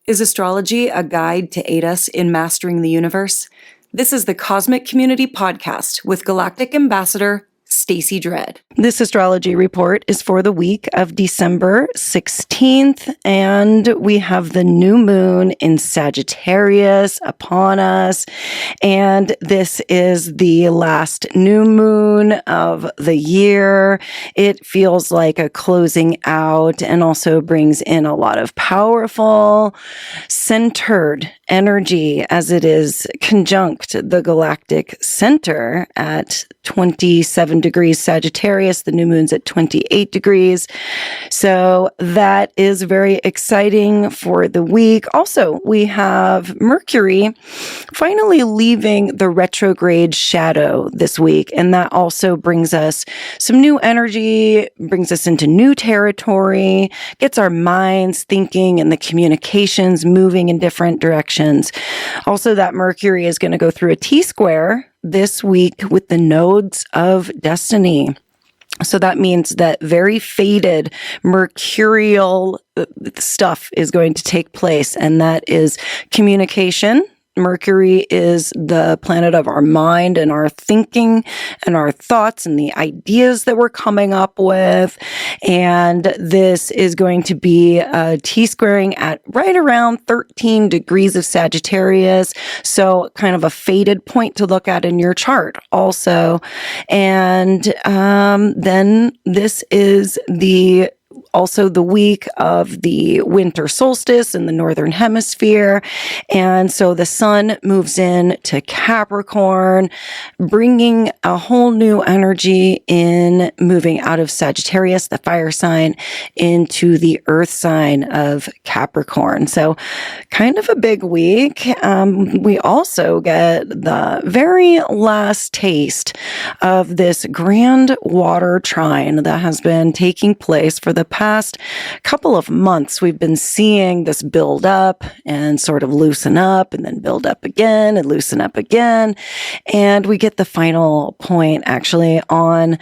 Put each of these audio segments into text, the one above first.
Is astrology a guide to aid us in mastering the universe? This is the Cosmic Community Podcast with Galactic Ambassador Stacey Dredd. This astrology report is for the week of December 16th, and we have the new moon in Sagittarius upon us, and this is the last new moon of the year. It feels like a closing out and also brings in a lot of powerful, centered energy as it is conjunct the galactic center at 27 degrees Sagittarius. The new moon's at 28 degrees. So that is very exciting for the week. Also, we have Mercury finally leaving the retrograde shadow this week. And that also brings us some new energy, brings us into new territory, gets our minds thinking and the communications moving in different directions. Also, that Mercury is going to go through a T-square this week with the nodes of destiny. So that means that very faded mercurial stuff is going to take place, and that is communication. Mercury is the planet of our mind and our thinking and our thoughts and the ideas that we're coming up with. And this is going to be a T-squaring at right around 13 degrees of Sagittarius. So kind of a faded point to look at in your chart also. And then this is also the week of the winter solstice in the northern hemisphere. And so the sun moves in to Capricorn, bringing a whole new energy in, moving out of Sagittarius, the fire sign, into the earth sign of Capricorn. So kind of a big week. We also get the very last taste of this grand water trine that has been taking place for the past couple of months. We've been seeing this build up and sort of loosen up and then build up again and loosen up again. And we get the final point actually on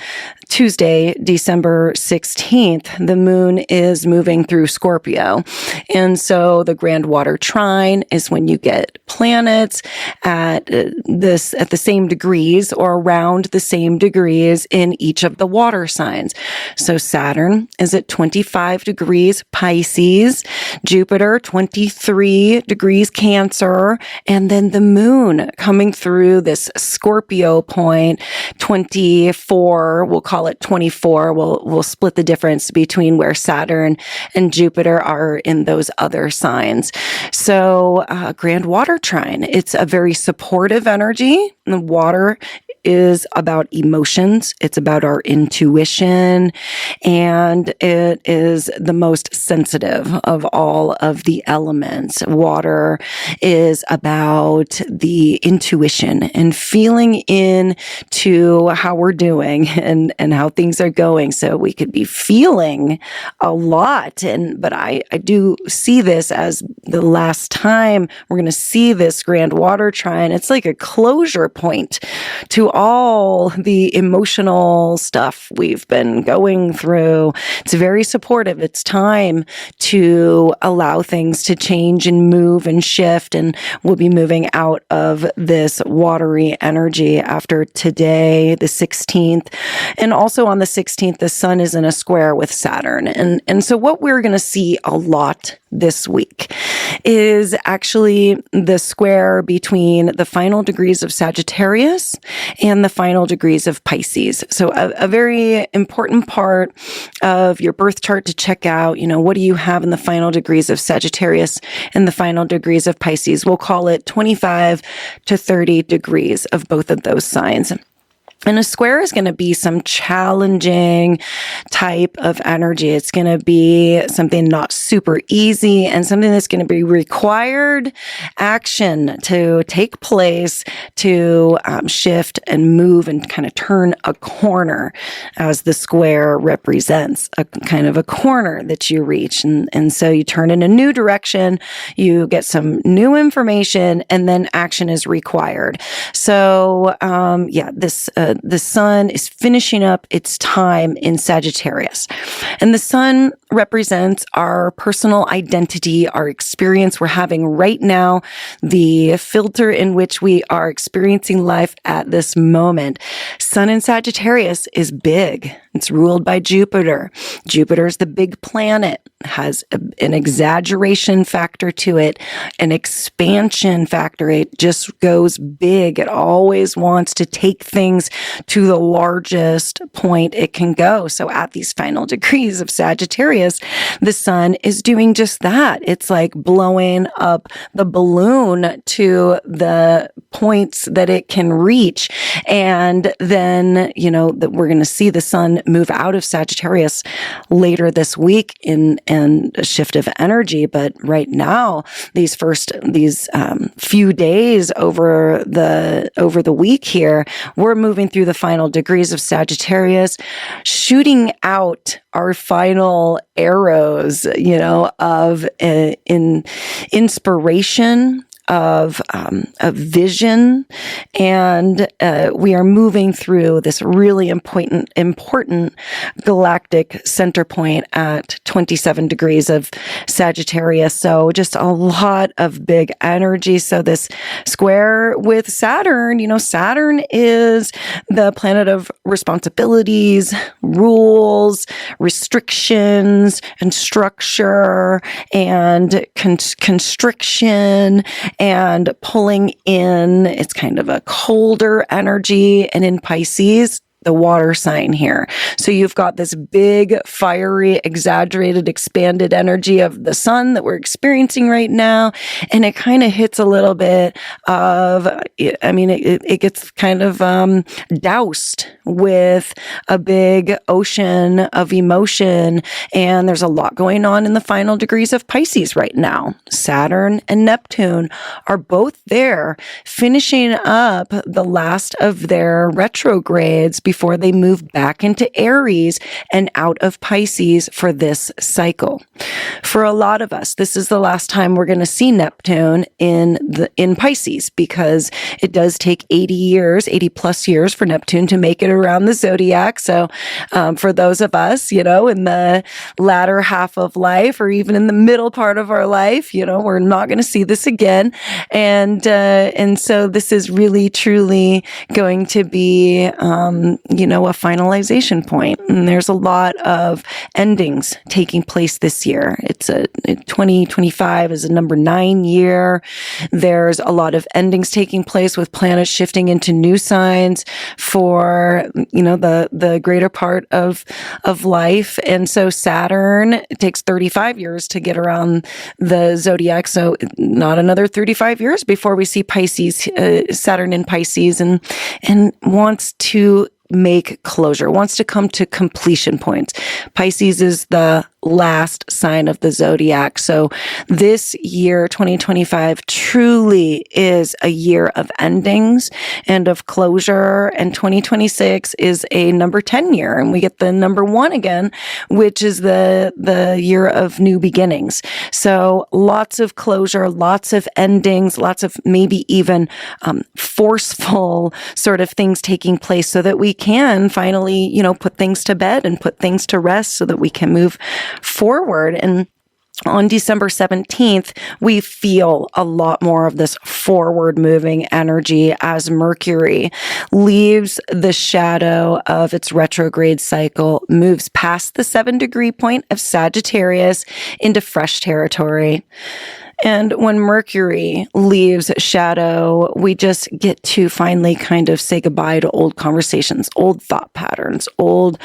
Tuesday, December 16th. The moon is moving through Scorpio. And so the grand water trine is when you get planets at the same degrees or around the same degrees in each of the water signs. So Saturn is at 25 degrees Pisces, Jupiter 23 degrees Cancer, and then the moon coming through this Scorpio point 24, we'll call it 24. We'll split the difference between where Saturn and Jupiter are in those other signs. So grand water trine, it's a very supportive energy. The water is about emotions. It's about our intuition, and it is the most sensitive of all of the elements. Water is about the intuition and feeling in to how we're doing and how things are going. So we could be feeling a lot, but I do see this as the last time we're going to see this grand water trine. It's like a closure point to all the emotional stuff we've been going through. It's very supportive. It's time to allow things to change and move and shift, and we'll be moving out of this watery energy after today, the 16th. And also on the 16th, the sun is in a square with Saturn. And so what we're going to see a lot this week is actually the square between the final degrees of Sagittarius and the final degrees of Pisces. So a very important part of your birth chart to check out, what do you have in the final degrees of Sagittarius and the final degrees of Pisces? We'll call it 25 to 30 degrees of both of those signs. And a square is going to be some challenging type of energy. It's going to be something not super easy and something that's going to be required action to take place to shift and move and kind of turn a corner, as the square represents a kind of a corner that you reach. And so you turn in a new direction, you get some new information, and then action is required. So, this the sun is finishing up its time in Sagittarius. And the sun represents our personal identity, our experience we're having right now, the filter in which we are experiencing life at this moment. Sun in Sagittarius is big. It's ruled by Jupiter. Jupiter is the big planet, has an exaggeration factor to it, an expansion factor. It just goes big. It always wants to take things to the largest point it can go. So at these final degrees of Sagittarius, the sun is doing just that. It's like blowing up the balloon to the points that it can reach. And then, that we're going to see the sun move out of Sagittarius later this week in a shift of energy. But right now, these few days over the week here, we're moving through the final degrees of Sagittarius, shooting out our final arrows, of inspiration, of vision, and we are moving through this really important galactic center point at 27 degrees of Sagittarius. So just a lot of big energy. So this square with Saturn, Saturn is the planet of responsibilities, rules, restrictions, and structure, and constriction, and pulling in. It's kind of a colder energy. And in Pisces, the water sign here. So you've got this big, fiery, exaggerated, expanded energy of the sun that we're experiencing right now. And it kind of hits a little bit of, it gets kind of doused with a big ocean of emotion. And there's a lot going on in the final degrees of Pisces right now. Saturn and Neptune are both there, finishing up the last of their retrogrades before they move back into Aries and out of Pisces for this cycle. For a lot of us, this is the last time we're going to see Neptune in Pisces, because it does take 80 plus years for Neptune to make it around the zodiac. So for those of us, in the latter half of life, or even in the middle part of our life, we're not going to see this again. And so this is really, truly going to be, a finalization point. And there's a lot of endings taking place this year. 2025 is a number 9 year. There's a lot of endings taking place with planets shifting into new signs for, the greater part of life. And so Saturn, it takes 35 years to get around the zodiac. So not another 35 years before we see Pisces, Saturn in Pisces, and wants to make closure, wants to come to completion points. Pisces is the last sign of the zodiac. So this year, 2025, truly is a year of endings and of closure. And 2026 is a number 10 year. And we get the number 1 again, which is the year of new beginnings. So lots of closure, lots of endings, lots of maybe even forceful sort of things taking place so that we can finally, put things to bed and put things to rest so that we can move forward. And on December 17th, we feel a lot more of this forward moving energy as Mercury leaves the shadow of its retrograde cycle, moves past the 7-degree point of Sagittarius into fresh territory. And when Mercury leaves shadow, we just get to finally kind of say goodbye to old conversations, old thought patterns, old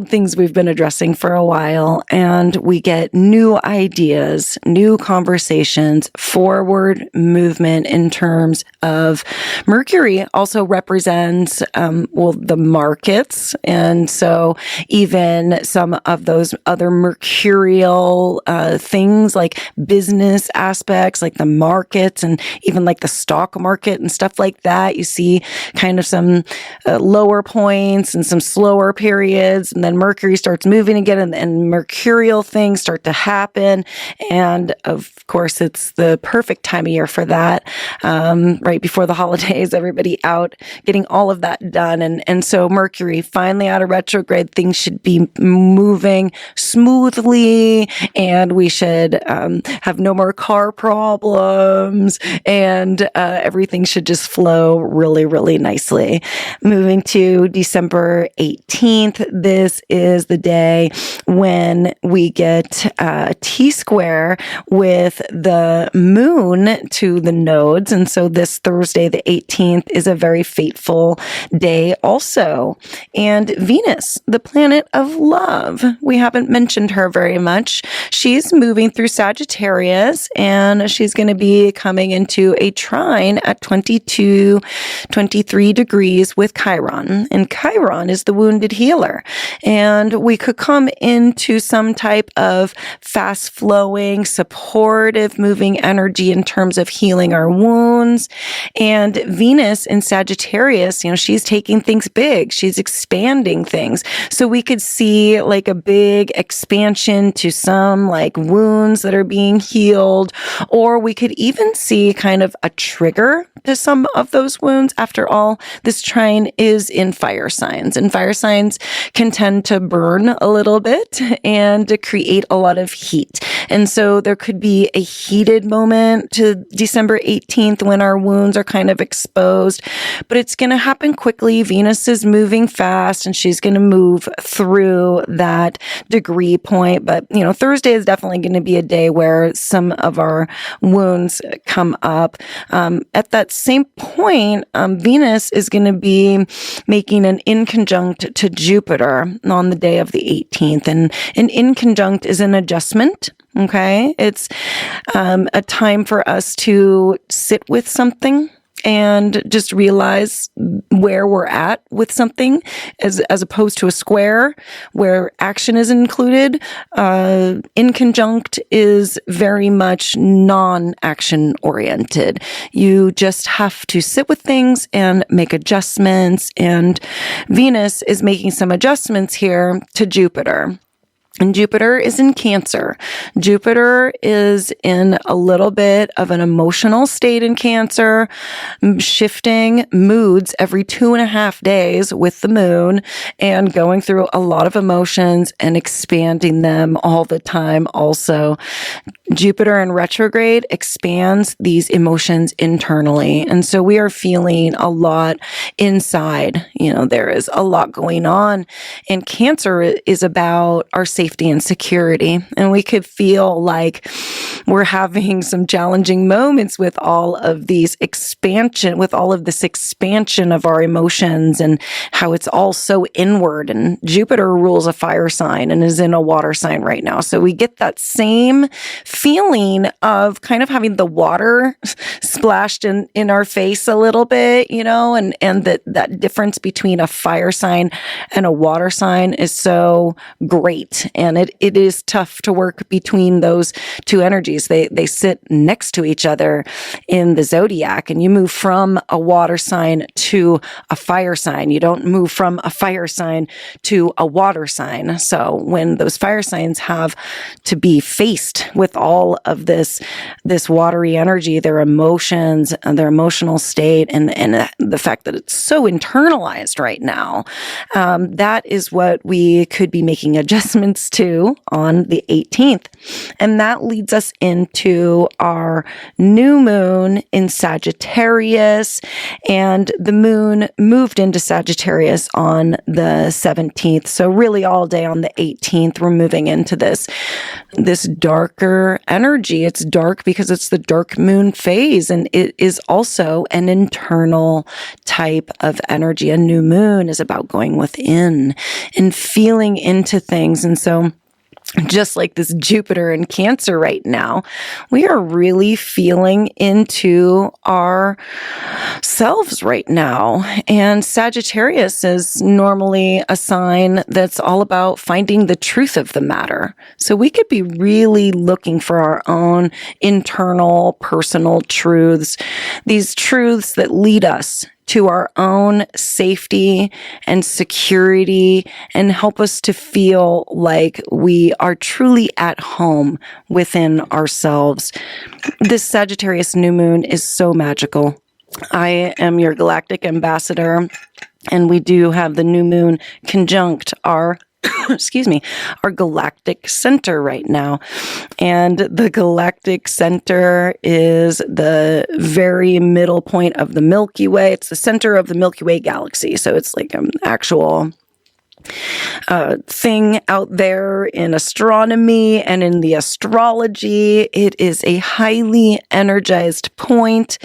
things we've been addressing for a while. And we get new ideas, new conversations, forward movement in terms of Mercury also represents, the markets. And so even some of those other mercurial things things like business aspects, like the markets and even like the stock market and stuff like that. You see kind of some lower points and some slower periods, and then Mercury starts moving again, and mercurial things start to happen. And of course, it's the perfect time of year for that. Right before the holidays, everybody out getting all of that done. And so Mercury finally out of retrograde, things should be moving smoothly, and we should have no more car problems, and everything should just flow really, really nicely. Moving to December 18th, this is the day when we get T-square with the moon to the nodes. And so this Thursday, the 18th, is a very fateful day also. And Venus, the planet of love, we haven't mentioned her very much. She's moving through Sagittarius, and she's going to be coming into a trine at 23 degrees with Chiron. And Chiron is the wounded healer. And we could come into some type of fast-flowing, supportive, moving energy in terms of healing our wounds. And Venus in Sagittarius, she's taking things big. She's expanding things. So we could see like a big expansion to some like wounds that are being healed, or we could even see kind of a trigger to some of those wounds. After all, this trine is in fire signs, and fire signs can tend to burn a little bit and to create a lot of heat. And so there could be a heated moment to December 18th when our wounds are kind of exposed, but it's going to happen quickly. Venus is moving fast, and she's going to move through that degree point. But, Thursday is definitely going to be a day where some of our wounds come up. At that same point, Venus is going to be making an inconjunct to Jupiter on the day of the 18th. And an inconjunct is an adjustment. Okay. It's a time for us to sit with something and just realize where we're at with something, as opposed to a square where action is included. Inconjunct is very much non-action oriented. You just have to sit with things and make adjustments. And Venus is making some adjustments here to Jupiter. And Jupiter is in Cancer. Jupiter is in a little bit of an emotional state in Cancer, shifting moods every 2.5 days with the moon, and going through a lot of emotions and expanding them all the time also. Jupiter in retrograde expands these emotions internally. And so we are feeling a lot inside. There is a lot going on. And Cancer is about our safety and security. And we could feel like we're having some challenging moments with all of this expansion of our emotions, and how it's all so inward. And Jupiter rules a fire sign and is in a water sign right now. So we get that same feeling of kind of having the water splashed in our face a little bit, and that difference between a fire sign and a water sign is so great. And it is tough to work between those two energies. They sit next to each other in the zodiac, and you move from a water sign to a fire sign. You don't move from a fire sign to a water sign. So when those fire signs have to be faced with all of this watery energy, their emotions and their emotional state, and the fact that it's so internalized right now, that is what we could be making adjustments to on the 18th. And that leads us into our new moon in Sagittarius. And the moon moved into Sagittarius on the 17th. So really all day on the 18th, we're moving into this darker energy. It's dark because it's the dark moon phase, and it is also an internal type of energy. A new moon is about going within and feeling into things. And so just like this Jupiter in Cancer right now, we are really feeling into ourselves right now. And Sagittarius is normally a sign that's all about finding the truth of the matter. So we could be really looking for our own internal, personal truths, these truths that lead us to our own safety and security and help us to feel like we are truly at home within ourselves. This Sagittarius new moon is so magical. I am your galactic ambassador, and we do have the new moon conjunct our our galactic center right now. And the galactic center is the very middle point of the Milky Way. It's the center of the Milky Way galaxy. So it's like an actual thing out there in astronomy and in the astrology. It is a highly energized point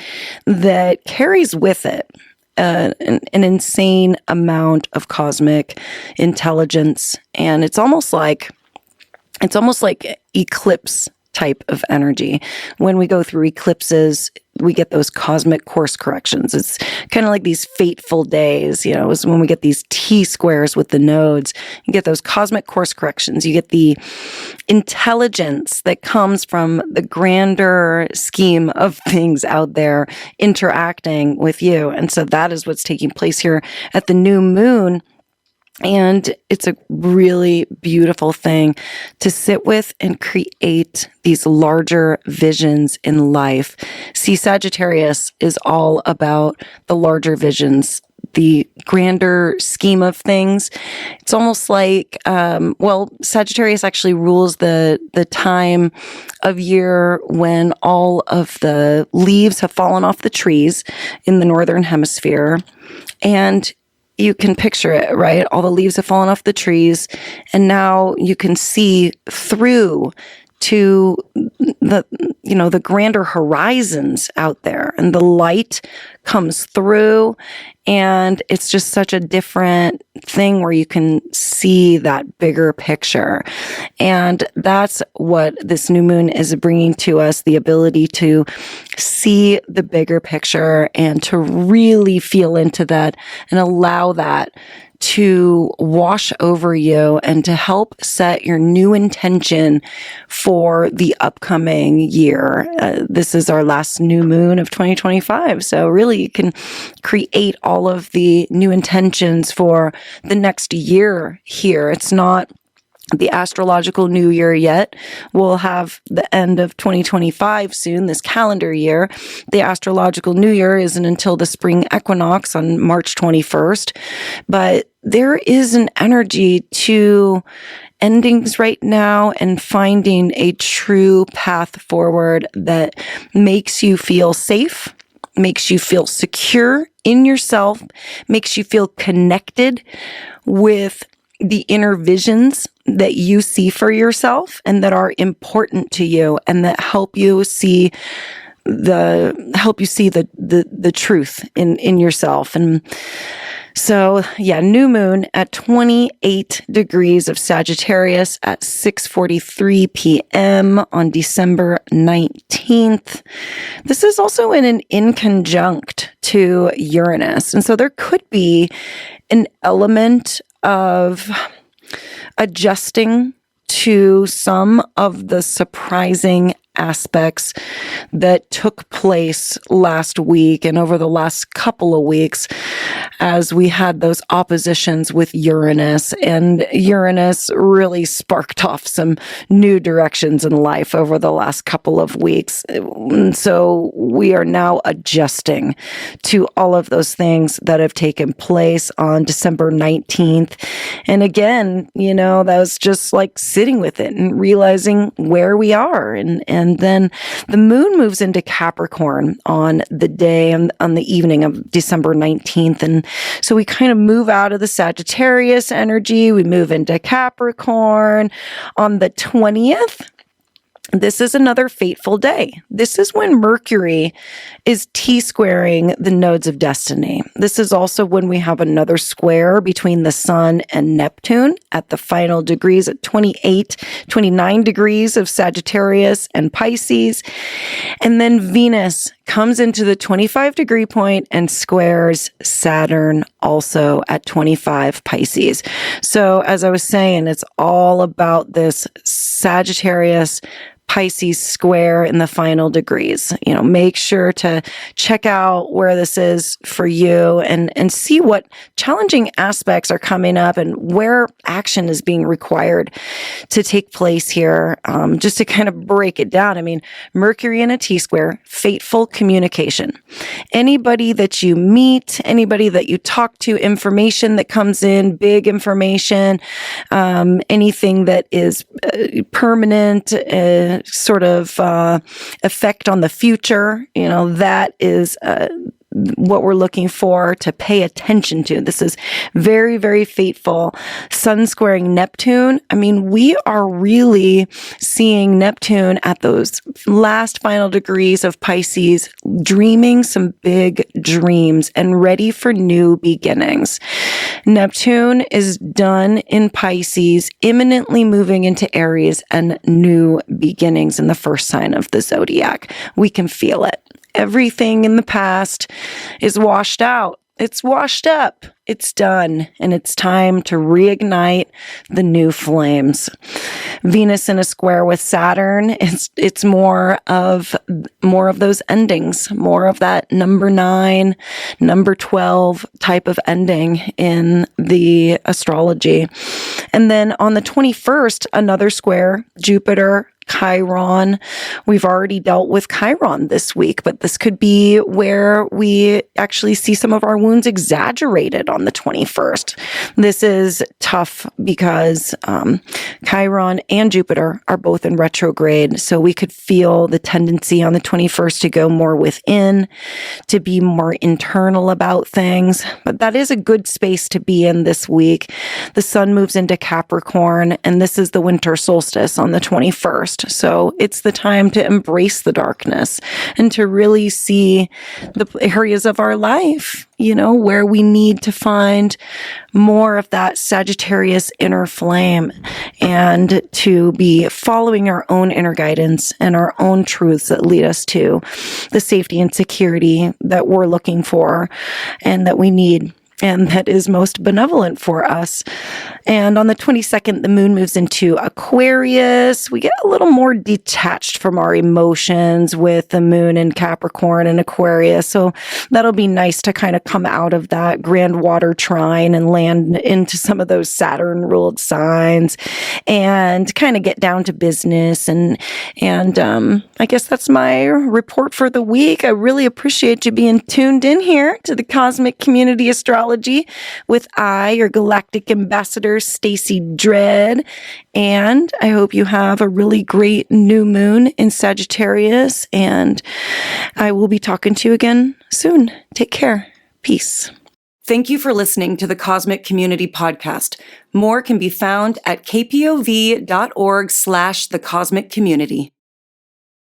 that carries with it an insane amount of cosmic intelligence, and it's almost like eclipse type of energy. When we go through eclipses, we get those cosmic course corrections. It's kind of like these fateful days, is when we get these T-squares with the nodes. You get those cosmic course corrections. You get the intelligence that comes from the grander scheme of things out there interacting with you. And so that is what's taking place here at the new moon. And it's a really beautiful thing to sit with and create these larger visions in life. See, Sagittarius is all about the larger visions, the grander scheme of things. It's almost like, Sagittarius actually rules the time of year when all of the leaves have fallen off the trees in the northern hemisphere. And you can picture it, right? All the leaves have fallen off the trees, and now you can see through to the grander horizons out there, and the light comes through, and it's just such a different thing where you can see that bigger picture. And that's what this new moon is bringing to us, the ability to see the bigger picture and to really feel into that and allow that to wash over you and to help set your new intention for the upcoming year. This is our last new moon of 2025. So really you can create all of the new intentions for the next year here. It's not the astrological new year yet. We'll have the end of 2025 soon, this calendar year. The astrological new year isn't until the spring equinox on March 21st. But there is an energy to endings right now and finding a true path forward that makes you feel safe, makes you feel secure in yourself, makes you feel connected with the inner visions that you see for yourself and that are important to you and that help you see the truth in yourself. And so, new moon at 28 degrees of Sagittarius at 6:43 p.m. on December 19th. This is also in conjunct to Uranus. And so there could be an element of adjusting to some of the surprising aspects that took place last week and over the last couple of weeks as we had those oppositions with Uranus, and Uranus really sparked off some new directions in life over the last couple of weeks. So we are now adjusting to all of those things that have taken place on December 19th. And again, that was just like sitting with it and realizing where we are. And then the moon moves into Capricorn on the day, on the evening of December 19th. And so we kind of move out of the Sagittarius energy. We move into Capricorn on the 20th. This is another fateful day. This is when Mercury is T-squaring the nodes of destiny. This is also when we have another square between the Sun and Neptune at the final degrees at 29 degrees of Sagittarius and Pisces. And then Venus comes into the 25 degree point and squares Saturn also at 25 Pisces. So as I was saying, it's all about this Sagittarius Pisces square in the final degrees. Make sure to check out where this is for you and see what challenging aspects are coming up and where action is being required to take place here. Just to kind of break it down. Mercury in a T-square, fateful communication. Anybody that you meet, anybody that you talk to, information that comes in, big information, anything that is permanent, sort of effect on the future, that is what we're looking for to pay attention to. This is very, very fateful. Sun squaring Neptune. We are really seeing Neptune at those last final degrees of Pisces, dreaming some big dreams and ready for new beginnings. Neptune is done in Pisces, imminently moving into Aries and new beginnings in the first sign of the zodiac. We can feel it. Everything in the past is washed out. It's washed up. It's done. And it's time to reignite the new flames. Venus in a square with Saturn. It's more of those endings, more of that number 9, number 12 type of ending in the astrology. And then on the 21st, another square, Jupiter, Chiron. We've already dealt with Chiron this week, but this could be where we actually see some of our wounds exaggerated on the 21st. This is tough because Chiron and Jupiter are both in retrograde, so we could feel the tendency on the 21st to go more within, to be more internal about things, but that is a good space to be in this week. The sun moves into Capricorn, and this is the winter solstice on the 21st. So it's the time to embrace the darkness and to really see the areas of our life, where we need to find more of that Sagittarius inner flame and to be following our own inner guidance and our own truths that lead us to the safety and security that we're looking for and that we need, and that is most benevolent for us. And on the 22nd, the moon moves into Aquarius. We get a little more detached from our emotions with the moon in Capricorn and Aquarius. So that'll be nice to kind of come out of that grand water trine and land into some of those Saturn-ruled signs and kind of get down to business. And I guess that's my report for the week. I really appreciate you being tuned in here to the Cosmic Community Astrology with your Galactic Ambassador, Stacey Dredd. And I hope you have a really great new moon in Sagittarius. And I will be talking to you again soon. Take care. Peace. Thank you for listening to the Cosmic Community Podcast. More can be found at kpov.org/thecosmiccommunity.